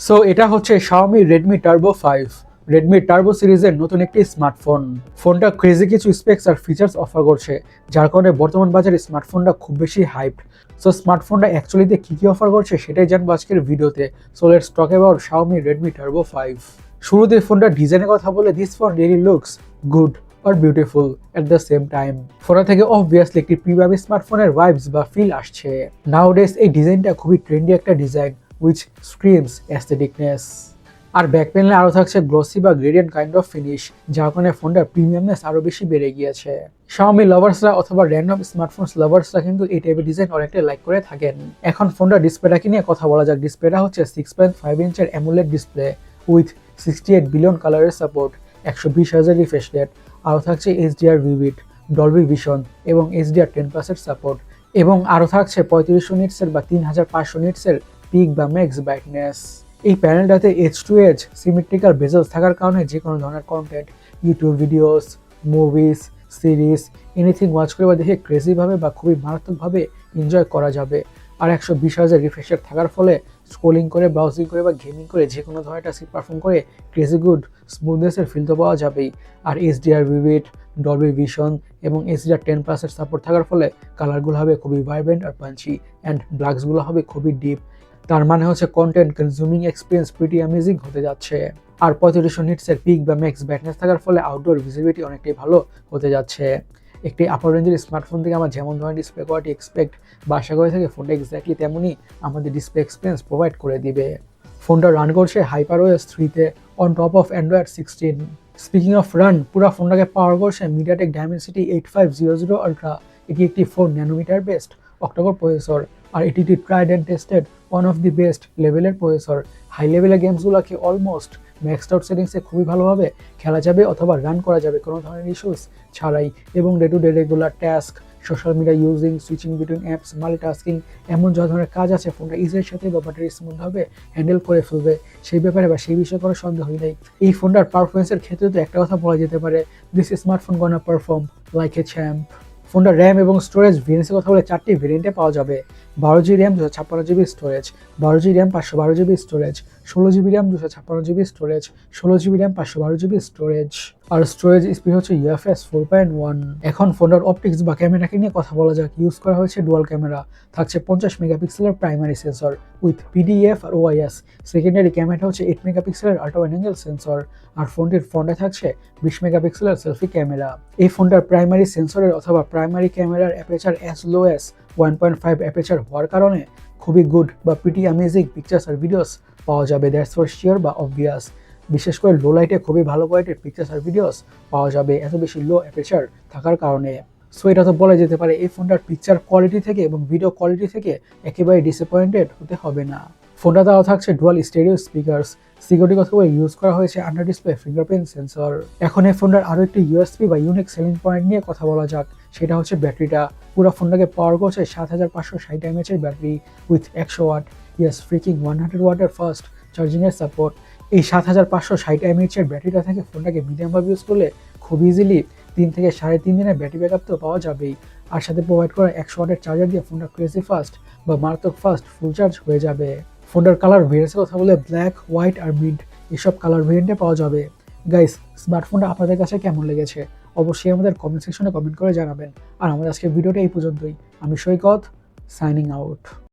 So এটা হচ্ছে Xiaomi Redmi Turbo 5 Redmi Turbo সিরিজের নতুন একটি স্মার্টফোন। ফোনটা ক্রেজি কিছু স্পেক্স আর ফিচার্স অফার করছে, যার কারণে বর্তমান বাজারে স্মার্টফোনটা খুব বেশি হাইপড। সো স্মার্টফোনটা অ্যাকচুয়ালিতে কী কী অফার করছে সেটাই জানবো আজকের ভিডিওতে। So let's talk about Xiaomi Redmi Turbo 5। শুরুতে ফোনটার ডিজাইনের কথা বলে, this phone really looks good আর beautiful at the same time. ফোনটা থেকে অবভিয়াসলি একটি প্রিমিয়াম স্মার্টফোনের ভাইবস বা ফিল আসছে। নাওডেজ এই ডিজাইনটা খুবই ট্রেন্ডি একটা ডিজাইন which screams aestheticness। আর ব্যাক প্যানেলে আরও থাকছে গ্লসি বা গ্রেডিয়েন্ট কাইন্ড অফ ফিনিশ, যার কারণে ফোনটার প্রিমিয়ামনেস আরও বেশি বেড়ে গিয়েছে। Xiaomi লাভার্সরা অথবা র্যান্ডম স্মার্টফোনস লাভার্সরা কিন্তু এই টাইপের ডিজাইন অনেকটাই লাইক করে থাকেন। এখন ফোনটার ডিসপ্লেটাকে নিয়ে কথা বলা যাক। ডিসপ্লেটা হচ্ছে 6.5 ইঞ্চের অ্যামোলেড ডিসপ্লে উইথ 68 বিলিয়ন কালারের সাপোর্ট, 120 Hz রিফ্রেশ রেট, আরও থাকছে HDR ভিভিড, ডলবি ভিশন এবং HDR10+ সাপোর্ট, এবং আরও থাকছে 3500 নিটসের বা 3500 নিটসের পিক বা ম্যাক্স ব্রাইটনেস। এই প্যানেলটাতে H2H সিমেট্রিক্যাল বেজেলস থাকার কারণে যে কোনো ধরনের content, YouTube videos, movies, series, anything watch করে বা দেখে ক্রেজিভাবে বা খুবই মারাত্মকভাবে এনজয় করা যাবে। আর 120 Hz রিফ্রেশ রেট থাকার ফলে স্ক্রোলিং করে, ব্রাউজিং করে বা গেমিং করে যে কোনো ধরনের টাস্ক পারফর্ম করে ক্রেজি গুড স্মুথনেসের ফিল তো পাওয়া যাবেই। আর HDR ভিভিড, ডলবি ভিশন এবং HDR10+ সাপোর্ট থাকার ফলে কালারগুলো হবে খুবই ভাইব্রেন্ট আর পাঞ্চি, অ্যান্ড ব্ল্যাকসগুলো হবে খুবই ডিপ। তার মানে হচ্ছে content consuming experience pretty amazing হতে যাচ্ছে। আর 3500 নিটসের পিক বা ম্যাক্স ব্রাইটনেস থাকার ফলে আউটডোর ভিজিবিলিটি অনেকটাই ভালো হতে যাচ্ছে। একটি আপার রেঞ্জের স্মার্টফোন থেকে আমরা যেমন ধরনের ডিসপ্লে কোয়ালিটি এক্সপেক্ট বা আশা করে থাকি, ফোনটা এক্স্যাক্টলি তেমনই আমাদের ডিসপ্লে এক্সপিরিয়েন্স প্রোভাইড করে দিবে। ফোনটা রান করছে HyperOS 3-তে on top of Android 16। Speaking of run, পুরো ফোনটাকে পাওয়ার করছে MediaTek Dimensity 8500 Ultra। এটি একটি 4 ন্যানোমিটার বেসড অক্টাকোর প্রসেসর, আর এটি একটি tried and tested one of the best লেভেলের প্রসেসর। হাই লেভেলের গেমসগুলোকে অলমোস্ট ম্যাক্সড আউট সেটিংসে খুবই ভালোভাবে খেলা যাবে অথবা রান করা যাবে কোনো ধরনের ইস্যুস ছাড়াই। এবং day to day regular task, social media using, switching between apps, multitasking, এমন যা ধরনের কাজ আছে ফোনটা ইজির সাথে বা ব্যাটারি স্মুথভাবে হ্যান্ডেল করে ফেলবে, সেই ব্যাপারে বা সেই বিষয়ে কোনো সন্দেহই নেই। এই ফোনটার পারফরমেন্সের ক্ষেত্রে তো একটা কথা বলা যেতে পারে, this smartphone gonna perform like a champ. ফোনটার র্যাম এবং স্টোরেজ ভেরিয়েন্সের কথা বলে 4টি ভেরিয়েন্টে পাওয়া যাবে। 12GB RAM, 256GB storage, 12GB RAM, 512GB storage, 16GB RAM, 256GB storage, 16GB RAM, 512GB storage. আর স্টোরেজ স্পিড হচ্ছে UFS 4.1। এখন ফোনটার অপটিক্স বা ক্যামেরাকে নিয়ে কথা বলা যাক। ইউজ করা হয়েছে ডুয়াল ক্যামেরা, থাকছে 50 মেগাপিক্সেলের প্রাইমারি সেন্সর উইথ PDF আর OIS। সেকেন্ডারি ক্যামেরাটা হচ্ছে 8 মেগাপিক্সেলের আল্ট্রা ওয়াইড অ্যাঙ্গেল সেন্সর। আর ফোনটির ফ্রন্টে থাকছে 20 মেগাপিক্সেলের সেলফি ক্যামেরা। এই ফোনটার প্রাইমারি সেন্সরের অথবা প্রাইমারি ক্যামেরার aperture as low as 1.5 aperture হওয়ার কারণে খুবই গুড বা প্রিটি অ্যামেজিং পিকচার্স আর ভিডিওস পাওয়া যাবে, দ্যাটস ফর শিওর বা অবভিয়াস। বিশেষ করে লো লাইটে খুবই ভালো কোয়ালিটির পিকচার্স আর ভিডিওস পাওয়া যাবে এত বেশি লো অ্যাপারচার থাকার কারণে। সো এটা তো বলা যেতে পারে এই ফোনটার পিকচার কোয়ালিটি থেকে এবং ভিডিও কোয়ালিটি থেকে একেবারে ডিসঅ্যাপয়েন্টেড হতে হবে না। ফোনটা তাও থাকছে ডুয়াল স্টেরিও স্পিকার্স। সিকিউরিটি কথা বলে ইউজ করা হয়েছে আন্ডার ডিসপ্লে ফিঙ্গারপ্রিন্ট সেন্সর। এখন এই ফোনটার আরও একটি ইউএসপি বা ইউনিক সেলিং পয়েন্ট নিয়ে কথা বলা যাক, সেটা হচ্ছে ব্যাটারিটা। পুরো ফোনটাকে পাওয়ার করছে 7560 mAh battery with 100 watt, yes freaking 100 ওয়াটের ফাস্ট চার্জিংয়ের সাপোর্ট। এই 7560 mAh ব্যাটারিটা থেকে ফোনটাকে মিডিয়ামভাবে ইউজ করলে খুব ইজিলি 3 থেকে 3.5 দিনের ব্যাটারি ব্যাকআপ তো পাওয়া যাবেই। আর সাথে প্রোভাইড করা 100 ওয়াটের চার্জার দিয়ে ফোনটা ক্রেজি ফাস্ট বা মারাত্মক ফাস্ট ফুল চার্জ হয়ে যাবে। ফোনটার কালার ভেরিয়েন্টের কথা বলে ব্ল্যাক, হোয়াইট আর মিড এসব কালার ভেরিয়েন্টে পাওয়া যাবে। গাইস, স্মার্টফোনটা আপনাদের কাছে কেমন লেগেছে অবশ্যই আমাদের কমেন্ট সেকশনে কমেন্ট করে জানাবেন। আর আমাদের আজকের ভিডিওটা এই পর্যন্তই। আমি সৈকত, সাইনিং আউট।